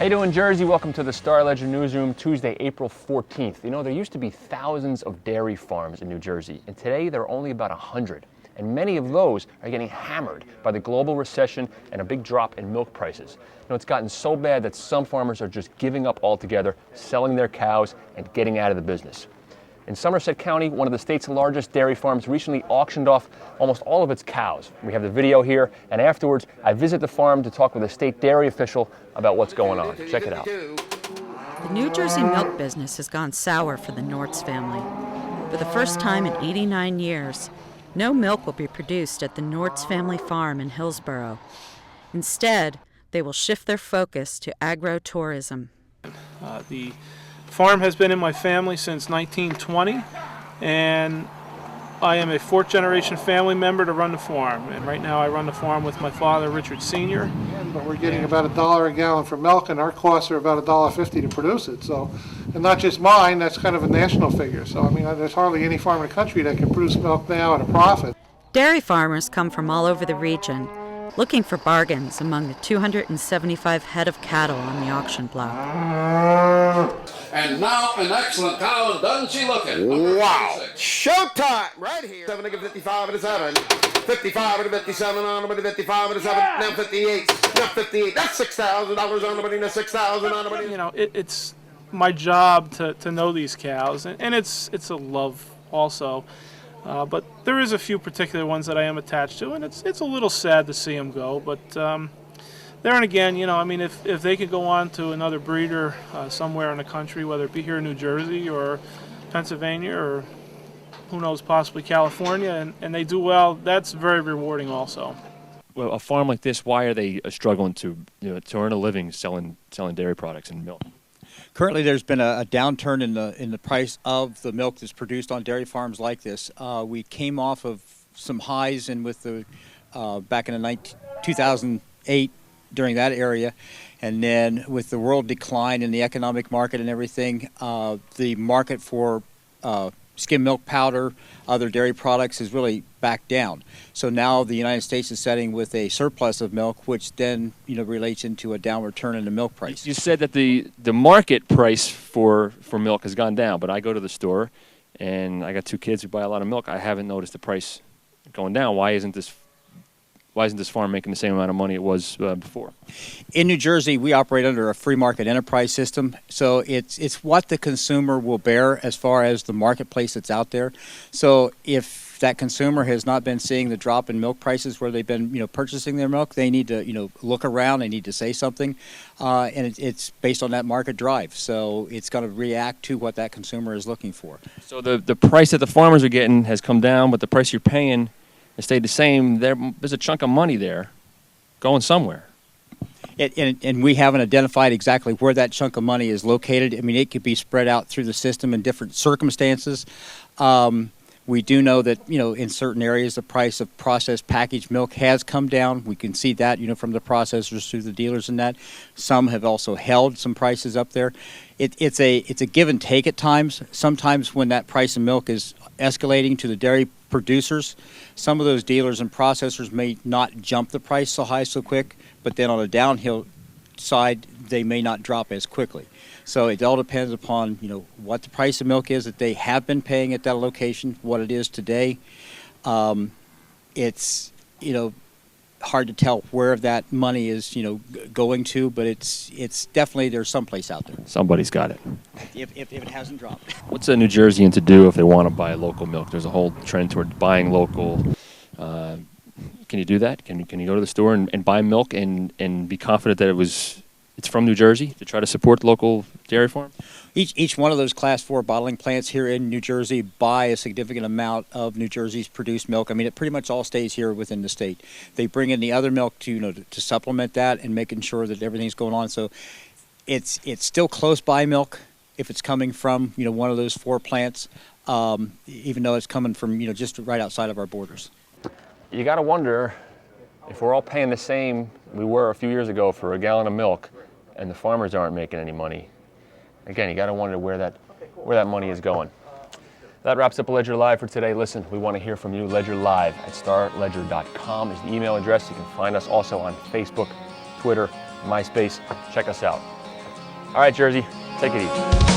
you doing, Jersey? Welcome to the Star Ledger Newsroom, Tuesday, April 14th. You know, there used to be thousands of dairy farms in New Jersey, and today there are only about 100. And many of those are getting hammered by the global recession and a big drop in milk prices. You know, it's gotten so bad that some farmers are just giving up altogether, selling their cows, and getting out of the business. In Somerset County, one of the state's largest dairy farms recently auctioned off almost all of its cows. We have the video here, and afterwards, I visit the farm to talk with a state dairy official about what's going on. Check it out. The New Jersey milk business has gone sour for the Norz family. For the first time in 89 years, no milk will be produced at the Norz family farm in Hillsborough. Instead, they will shift their focus to agritourism. The farm has been in my family since 1920, and I am a fourth-generation family member to run the farm. And right now I run the farm with my father, Richard Sr. But we're getting about $1 a gallon for milk, and our costs are about $1.50 to produce it. So, and not just mine, that's kind of a national figure. So, I mean, there's hardly any farm in the country that can produce milk now at a profit. Dairy farmers come from all over the region, looking for bargains among the 275 head of cattle on the auction block. And now an excellent cow, and doesn't she look it? Wow! Showtime! Right here. 7 to 55 and a 7. 55 and a 57 on the 55 and a 7. Now 58. Now 58. That's $6,000 on the money. Now $6,000 on the money. You know, it's my job to know these cows, and it's a love also. But there is a few particular ones that I am attached to, and it's a little sad to see them go. But there and again, you know, I mean, if they could go on to another breeder somewhere in the country, whether it be here in New Jersey or Pennsylvania or who knows, possibly California, and they do well, that's very rewarding also. Well, a farm like this, why are they struggling to earn a living selling dairy products and milk? Currently, there's been a downturn in the price of the milk that's produced on dairy farms like this. We came off of some highs and with the back in the 2008 during that area, and then with the world decline in the economic market and everything, the market for skim milk powder, other dairy products is really back down. So now the United States is setting with a surplus of milk, which then relates into a downward turn in the milk price. You said that the market price for milk has gone down, but I go to the store, and I got 2 kids who buy a lot of milk. I haven't noticed the price going down. Why isn't this farm making the same amount of money it was before? In New Jersey, we operate under a free market enterprise system, so it's what the consumer will bear as far as the marketplace that's out there. So if that consumer has not been seeing the drop in milk prices where they've been purchasing their milk, they need to look around, they need to say something, and it's based on that market drive. So it's going to react to what that consumer is looking for. So the price that the farmers are getting has come down, but the price you're paying has stayed the same. There's a chunk of money there going somewhere. And we haven't identified exactly where that chunk of money is located. I mean, it could be spread out through the system in different circumstances. We do know that, in certain areas, the price of processed packaged milk has come down. We can see that, from the processors through the dealers and that. Some have also held some prices up there. It's a give and take at times. Sometimes when that price of milk is escalating to the dairy producers, some of those dealers and processors may not jump the price so high so quick, but then on a downhill side, they may not drop as quickly. So it all depends upon, what the price of milk is that they have been paying at that location, what it is today. It's, hard to tell where that money is, going to, but it's definitely, there's someplace out there. Somebody's got it. If it hasn't dropped. What's a New Jerseyan to do if they want to buy local milk? There's a whole trend toward buying local. Can you do that? Can you go to the store and buy milk and be confident that it's from New Jersey to try to support the local dairy farm? Each one of those Class 4 bottling plants here in New Jersey buy a significant amount of New Jersey's produced milk. I mean, it pretty much all stays here within the state. They bring in the other milk to supplement that and making sure that everything's going on. So it's still close by milk if it's coming from one of those 4 plants, even though it's coming from just right outside of our borders. You got to wonder if we're all paying the same we were a few years ago for a gallon of milk, and the farmers aren't making any money. Again, you got to wonder where that money is going. That wraps up Ledger Live for today. Listen, we want to hear from you. LedgerLive@starledger.com is the email address. You can find us also on Facebook, Twitter, MySpace. Check us out. All right, Jersey, take it easy.